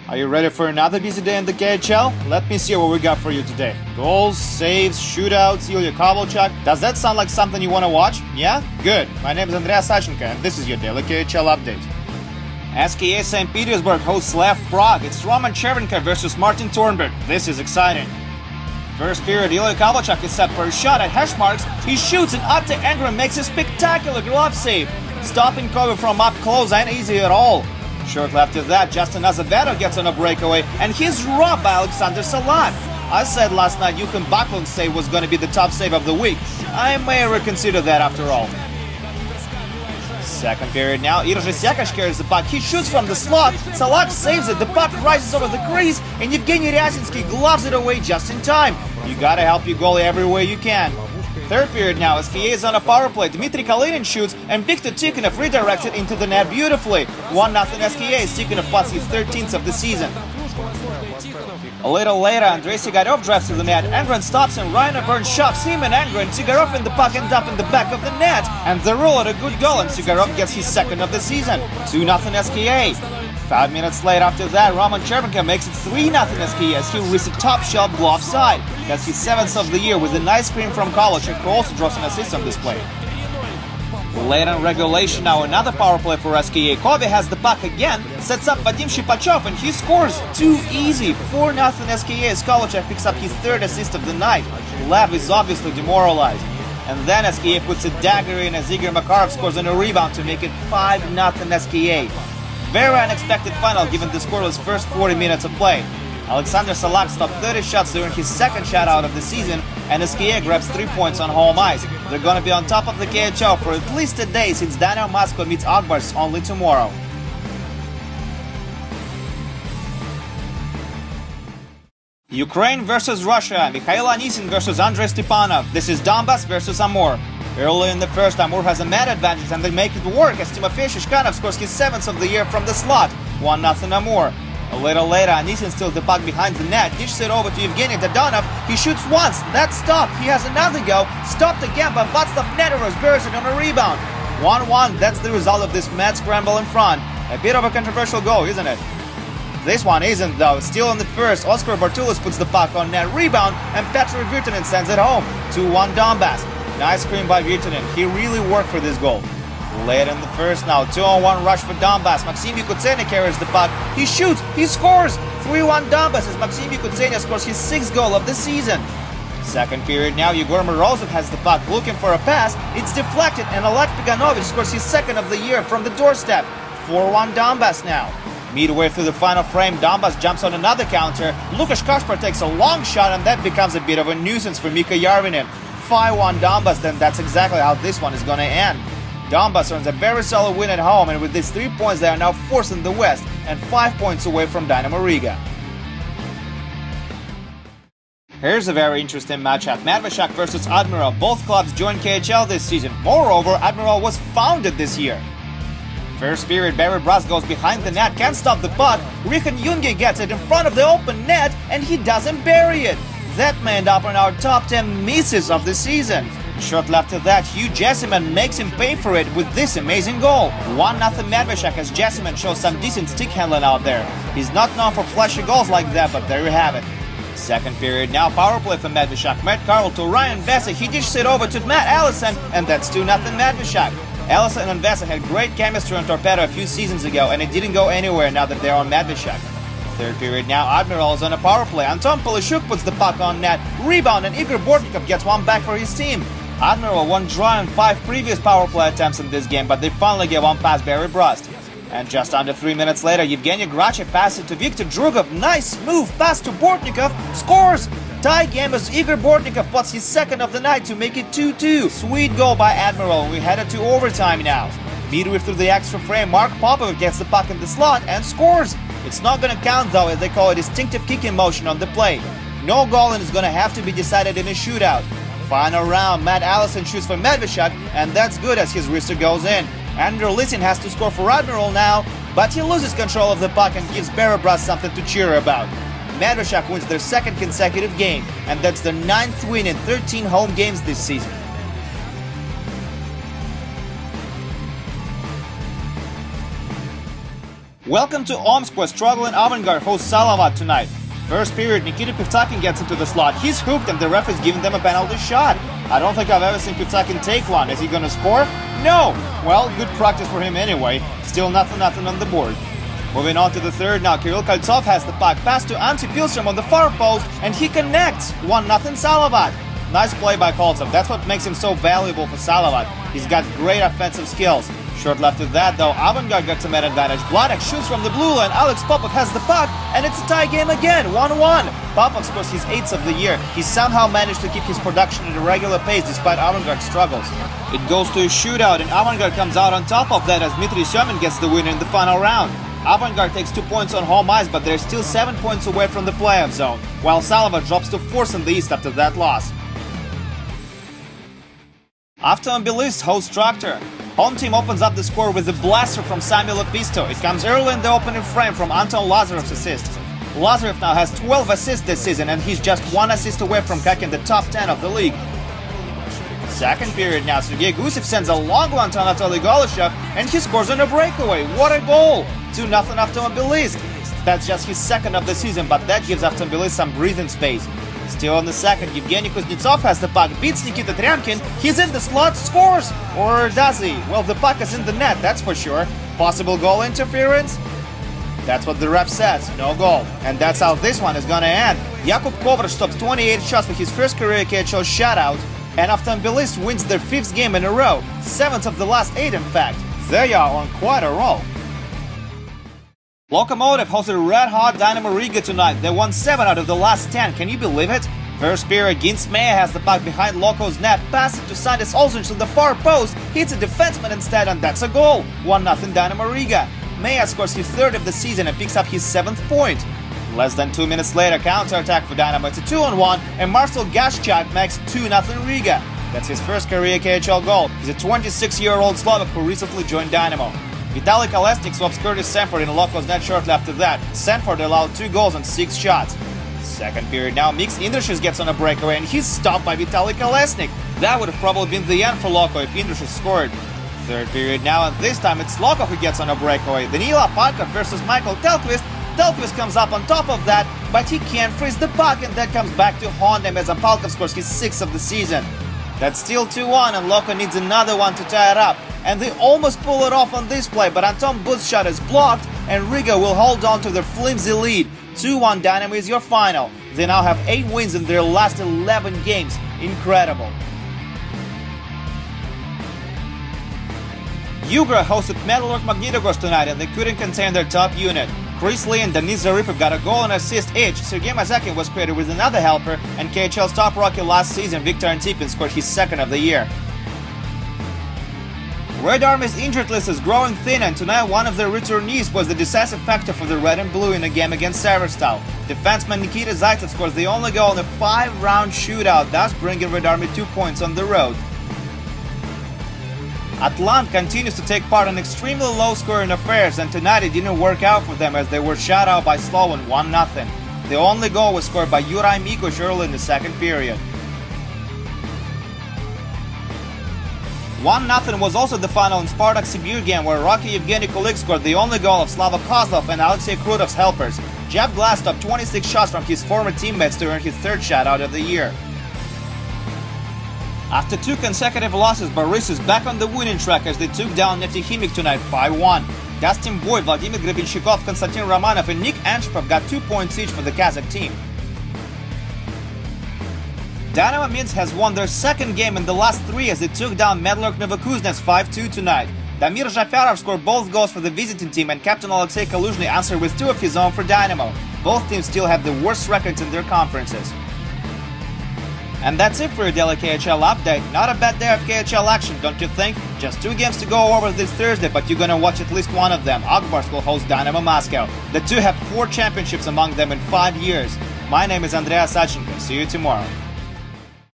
Are you ready for another busy day in the KHL? Let me see what we got for you today. Goals, saves, shootouts, Ilya Kovalchuk. Does that sound like something you want to watch? Yeah? Good. My name is Andreas Sachenko and this is your daily KHL update. SKA St. Petersburg hosts Lev Praha. It's Roman Chervenka versus Martin Thornberg. This is exciting. First period, Ilya Kovalchuk is set for a shot at hash marks. He shoots and Atte Engren makes a spectacular glove save. Stopping Kobe from up close ain't easy at all. Shortly after that, Justin Azevedo gets on a breakaway and he's robbed by Alexander Salat. I said last night Yukon Backlund's save was going to be the top save of the week. I may reconsider that after all. Second period now, Irzhysekash carries the puck. He shoots from the slot. Salak saves it. The puck rises over the crease and Evgeny Ryazinsky gloves it away just in time. You gotta help your goalie every way you can. Third period now, SKA is on a power play. Dmitry Kalinin shoots and Viktor Tikhonov redirects it into the net beautifully. 1-0 SKA. Tikhonov puts his 13th of the season. A little later, Andrei Sigarov drives to the net. Engren stops and Ryan Burns shoves him and Engren. Sigarov and the puck end up in the back of the net. And the rule at a good goal and Sigarov gets his second of the season. 2-0 SKA. 5 minutes later after that, Roman Chervenka makes it 3-0 SKA as he risks a top shelf glove side. That's his 7th of the year with a nice screen from Kovalchuk, who also draws an assist on this play. Later in regulation now, another power play for SKA. Kobe has the puck again, sets up Vadim Shipachov and he scores. Too easy. 4-0 SKA as Kovalchuk picks up his 3rd assist of the night. Lev is obviously demoralized. And then SKA puts a dagger in as Igor Makarov scores on a rebound to make it 5-0 SKA. Very unexpected final given the scoreless first 40 minutes of play. Alexander Salak stopped 30 shots during his second shutout of the season, and SKA grabs 3 points on home ice. They're going to be on top of the KHL for at least a day since Dynamo Moscow meets Avangard only tomorrow. Ukraine versus Russia. Mikhail Anisin versus Andrei Stepanov. This is Donbass versus Amur. Early in the first, Amur has a man advantage and they make it work as Timofey Shishkanov scores his 7th of the year from the slot. 1-0 Amur. A little later, Anisin steals the puck behind the net, dishes it over to Evgeny Dodonov. He shoots once, that's stopped. He has another go, stopped again by Václav Nedoros, buries it on a rebound. 1-1, that's the result of this mad scramble in front. A bit of a controversial goal, isn't it? This one isn't though. Still in the first, Oskar Bartulis puts the puck on net rebound and Petr Virtanen sends it home. 2-1 Donbass. Nice screen by Virtanen. He really worked for this goal. Late in the first now, 2-on-1 rush for Donbass. Maxim Yekaterinburg carries the puck. He shoots, he scores! 3-1 Donbass as Maxim Yekaterinburg scores his 6th goal of the season. Second period now, Yegor Morozov has the puck looking for a pass. It's deflected and Oleg Piganovich scores his 2nd of the year from the doorstep. 4-1 Donbass now. Midway through the final frame, Donbass jumps on another counter. Lukasz Kaszpar takes a long shot and that becomes a bit of a nuisance for Mika Yarvinin. 5-1 Donbass, then that's exactly how this one is going to end. Donbass earns a very solid win at home, and with these 3 points they are now 4th in the West and 5 points away from Dynamo Riga. Here's a very interesting matchup. Medveščak versus Admiral. Both clubs joined KHL this season. Moreover, Admiral was founded this year. First period, Barys goes behind the net, can't stop the puck. Rihan Junge gets it in front of the open net and he doesn't bury it. That may end up on our top 10 misses of the season. Shortly after that, Hugh Jessiman makes him pay for it with this amazing goal. 1-0 Medveščak as Jessiman shows some decent stick handling out there. He's not known for flashy goals like that, but there you have it. Second period now, power play for Medveščak. Matt Carroll to Ryan Vesa, he dishes it over to Matt Allison, and that's 2-0 Medveščak. Allison and Vesa had great chemistry on Torpedo a few seasons ago, and it didn't go anywhere now that they're on Medveščak. Third period now, Admiral is on a power play. Anton Polishuk puts the puck on net, rebound, and Igor Bortnikov gets one back for his team. Admiral won dry on 5 previous power play attempts in this game, but they finally get one past Barys. And just under 3 minutes later, Yevgeny Grachev passes it to Viktor Drugov. Nice smooth pass to Bortnikov, scores! Tie game as Igor Bortnikov puts his 2nd of the night to make it 2-2. Sweet goal by Admiral, and we headed to overtime now. Midway through the extra frame, Mark Popov gets the puck in the slot and scores! It's not gonna count though, as they call it distinctive kicking motion on the play. No goal and it's gonna have to be decided in a shootout. Final round, Matt Allison shoots for Medveščak, and that's good as his wrister goes in. Andrew Lissin has to score for Admiral now, but he loses control of the puck and gives Barys something to cheer about. Medveščak wins their 2nd consecutive game, and that's their 9th win in 13 home games this season. Welcome to Omsk, where struggling Avangard hosts Salavat tonight. First period, Nikita Pivtakin gets into the slot. He's hooked and the ref is giving them a penalty shot. I don't think I've ever seen Pivtakin take one. Is he gonna score? No! Well, good practice for him anyway. Still nothing on the board. Moving on to the third now, Kirill Koltsov has the puck, pass to Ante Pilstrom on the far post, and he connects. 1-0 Salavat. Nice play by Koltsov. That's what makes him so valuable for Salavat. He's got great offensive skills. Short left of that though, Avangard got some advantage. Vladek shoots from the blue line, Alex Popov has the puck, and it's a tie game again, 1-1. Popov scores his 8th of the year. He somehow managed to keep his production at a regular pace despite Avangard's struggles. It goes to a shootout, and Avangard comes out on top of that as Dmitry Semin gets the win in the final round. Avangard takes 2 points on home ice, but they're still 7 points away from the playoff zone, while Salavat drops to 4th in the East after that loss. Avtomobilist hosts Traktor. Home team opens up the score with a blaster from Samuel Episto. It comes early in the opening frame from Anton Lazarev's assist. Lazarev now has 12 assists this season, and he's just 1 assist away from cracking the top 10 of the league. Second period now, Sergei Gusev sends a long one to Anatoly Golyshev, and he scores on a breakaway. What a goal! 2-0 Avtomobilist. That's just his 2nd of the season, but that gives Avtomobilist some breathing space. Still on the second, Yevgeny Kuznetsov has the puck, beats Nikita Tryamkin, he's in the slot, scores! Or does he? Well, the puck is in the net, that's for sure. Possible goal interference? That's what the ref says, no goal. And that's how this one is gonna end. Jakub Kovr stops 28 shots for his first career KHL shutout, and Avtomobilist wins their 5th game in a row, 7th of the last 8 in fact. They are on quite a roll. Lokomotiv hosted red-hot Dynamo Riga tonight. They won 7 out of the last 10. Can you believe it? First period, Gints Meyer has the puck behind Loko's net, passes to Sandis Olsins on the far post, hits a defenseman instead, and that's a goal. 1-0 Dynamo Riga. Meyer scores his 3rd of the season and picks up his 7th point. Less than 2 minutes later, counter-attack for Dynamo. It's a 2-on-1, and Marcel Gashchak makes 2-0 Riga. That's his first career KHL goal. He's a 26-year-old Slovak who recently joined Dynamo. Vitaly Kolesnik swaps Curtis Sanford in Loko's net shortly after that. Sanford allowed 2 goals on 6 shots. Second period now, Mix Indrishis gets on a breakaway and he's stopped by Vitaly Kolesnik. That would have probably been the end for Loko if Indrishis scored. Third period now, and this time it's Loko who gets on a breakaway. Danila Parkov versus Michael Telquist. Telquist comes up on top of that, but he can't freeze the puck, and that comes back to haunt him as Palkov scores his 6th of the season. That's still 2-1, and Loko needs another one to tie it up. And they almost pull it off on this play, but Anton Buz's shot is blocked, and Riga will hold on to their flimsy lead. 2-1 Dynamo is your final. They now have 8 wins in their last 11 games. Incredible. Yugra hosted Metallurg Magnitogorsk tonight, and they couldn't contain their top unit. Chris Lee and Denis Zaripov got a goal and assist each. Sergei Mazakin was created with another helper, and KHL's top rookie last season, Viktor Antipin, scored his 2nd of the year. Red Army's injured list is growing thin, and tonight one of their returnees was the decisive factor for the Red and Blue in a game against Severstal. Defenseman Nikita Zaitsev scores the only goal in a 5-round shootout, thus bringing Red Army 2 points on the road. Atlant continues to take part in extremely low-scoring affairs, and tonight it didn't work out for them as they were shut out by Slovan 1-0. The only goal was scored by Juraj Mikuš early in the second period. 1-0 was also the final in Spartak-Sibir game, where rookie Evgeny Kulik scored the only goal of Slava Kozlov and Alexei Krutov's helpers. Jeff Glass stopped 26 shots from his former teammates to earn his 3rd shutout of the year. After 2 consecutive losses, Barys is back on the winning track as they took down Neftekhimik tonight 5-1. Dustin Boyd, Vladimir Grebenshikov, Konstantin Romanov and Nick Antipov got 2 points each for the Kazakh team. Dynamo Minsk has won their 2nd game in the last 3 as they took down Medveščak Novokuznetsk 5-2 tonight. Damir Zhafarov scored both goals for the visiting team, and captain Alexei Kaluzhny answered with 2 of his own for Dynamo. Both teams still have the worst records in their conferences. And that's it for your daily KHL update. Not a bad day of KHL action, don't you think? Just 2 games to go over this Thursday, but you're gonna watch at least one of them. Akbarsk will host Dynamo Moscow. The two have 4 championships among them in 5 years. My name is Andrea Sachenko. See you tomorrow.